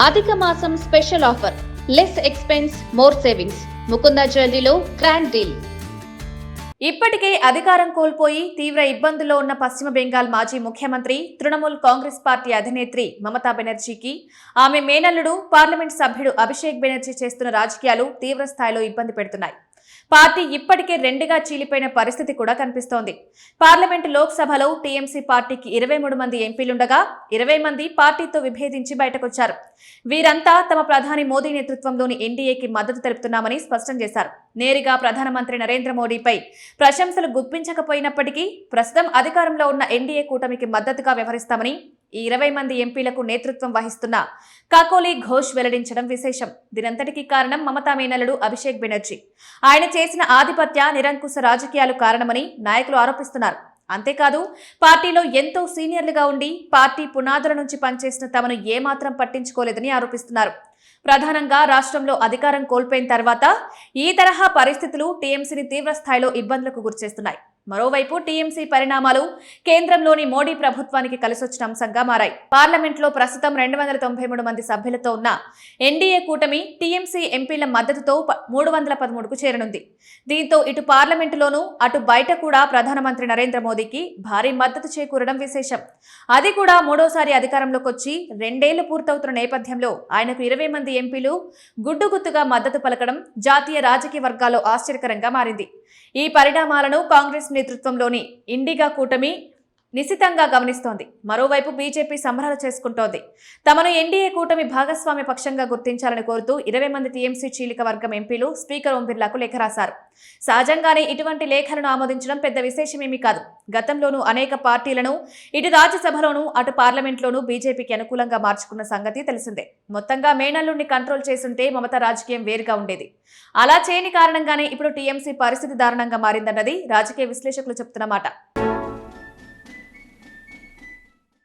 అధిక మాసం special offer, less expense more savings. Mukunda జ్యువెలరీలో గ్రాండ్ డీల్. ఇప్పటికే అధికారం కోల్పోయి తీవ్ర ఇబ్బందుల్లో ఉన్న పశ్చిమ బెంగాల్ మాజీ ముఖ్యమంత్రి, తృణమూల్ కాంగ్రెస్ పార్టీ అధినేత్రి మమతా బెనర్జీకి ఆమె మేనల్లుడు పార్లమెంట్ సభ్యుడు అభిషేక్ బెనర్జీ చేస్తున్న రాజకీయాలు తీవ్ర స్థాయిలో ఇబ్బంది పెడుతున్నాయి. పార్టీ ఇప్పటికే రెండుగా చీలిపోయిన పరిస్థితి కూడా కనిపిస్తోంది. పార్లమెంటు లోక్సభలో టీఎంసీ పార్టీకి 23 మంది ఎంపీలుండగా 20 మంది పార్టీతో విభేదించి బయటకొచ్చారు. వీరంతా తమ ప్రధాని మోదీ నేతృత్వంలోని ఎన్డీఏకి మద్దతు తెలుపుతున్నామని స్పష్టం చేశారు. నేరుగా ప్రధానమంత్రి నరేంద్ర మోడీపై ప్రశంసలు గుప్పించకపోయినప్పటికీ ప్రస్తుతం అధికారంలో ఉన్న ఎన్డీఏ కూటమికి మద్దతుగా వ్యవహరిస్తామని ఈ 20 మంది ఎంపీలకు నేతృత్వం వహిస్తున్న కాకోలి ఘోష్ వెల్లడించడం విశేషం. దీనంతటికీ కారణం మమతా మేనల్లుడు అభిషేక్ బెనర్జీ. ఆయన చేసిన ఆధిపత్య నిరంకుశ రాజకీయాలు కారణమని నాయకులు ఆరోపిస్తున్నారు. అంతేకాదు, పార్టీలో ఎంతో సీనియర్లుగా ఉండి పార్టీ పునాదుల నుంచి పనిచేసిన తమను ఏమాత్రం పట్టించుకోలేదని ఆరోపిస్తున్నారు. ప్రధానంగా రాష్ట్రంలో అధికారం కోల్పోయిన తర్వాత ఈ తరహా పరిస్థితులు టీఎంసీని తీవ్ర స్థాయిలో ఇబ్బందులకు గురిచేస్తున్నాయి. మరోవైపు టీఎంసీ పరిణామాలు కేంద్రంలోని మోడీ ప్రభుత్వానికి కలిసొచ్చిన అంశంగా మారాయి. పార్లమెంట్లో ప్రస్తుతం 293 మంది సభ్యులతో ఉన్న ఎన్డీఏ కూటమి టీఎంసీ ఎంపీల మద్దతుతో 313కు చేరనుంది. దీంతో ఇటు పార్లమెంటులోనూ అటు బయట కూడా ప్రధానమంత్రి నరేంద్ర మోదీకి భారీ మద్దతు చేకూరడం విశేషం. అది కూడా మూడోసారి అధికారంలోకి వచ్చి 2 ఏళ్లు పూర్తవుతున్న నేపథ్యంలో ఆయనకు 20 మంది ఎంపీలు గుడ్డుగుత్తుగా మద్దతు పలకడం జాతీయ రాజకీయ వర్గాల్లో ఆశ్చర్యకరంగా మారింది. ఈ పరిణామాలను కాంగ్రెస్ నేతృత్వంలోని ఇండిగా కూటమి నిశితంగా గమనిస్తోంది. మరోవైపు బీజేపీ సంబరాలు చేసుకుంటోంది. తమను ఎన్డీఏ కూటమి భాగస్వామ్య పక్షంగా గుర్తించాలని కోరుతూ 20 మంది టీఎంసీ చీలిక వర్గం ఎంపీలు స్పీకర్ ఓం బిర్లాకు లేఖ రాశారు. సహజంగానే ఇటువంటి లేఖలను ఆమోదించడం పెద్ద విశేషమేమీ కాదు. గతంలోనూ అనేక పార్టీలను ఇటు రాజ్యసభలోనూ అటు పార్లమెంట్లోనూ బీజేపీకి అనుకూలంగా మార్చుకున్న సంగతి తెలిసిందే. మొత్తంగా మేనల్లుడిని కంట్రోల్ చేసుంటే మమతా రాజకీయం వేరుగా ఉండేది. అలా చేయని కారణంగానే ఇప్పుడు టీఎంసీ పరిస్థితి దారుణంగా మారిందన్నది రాజకీయ విశ్లేషకులు చెబుతున్న మాట.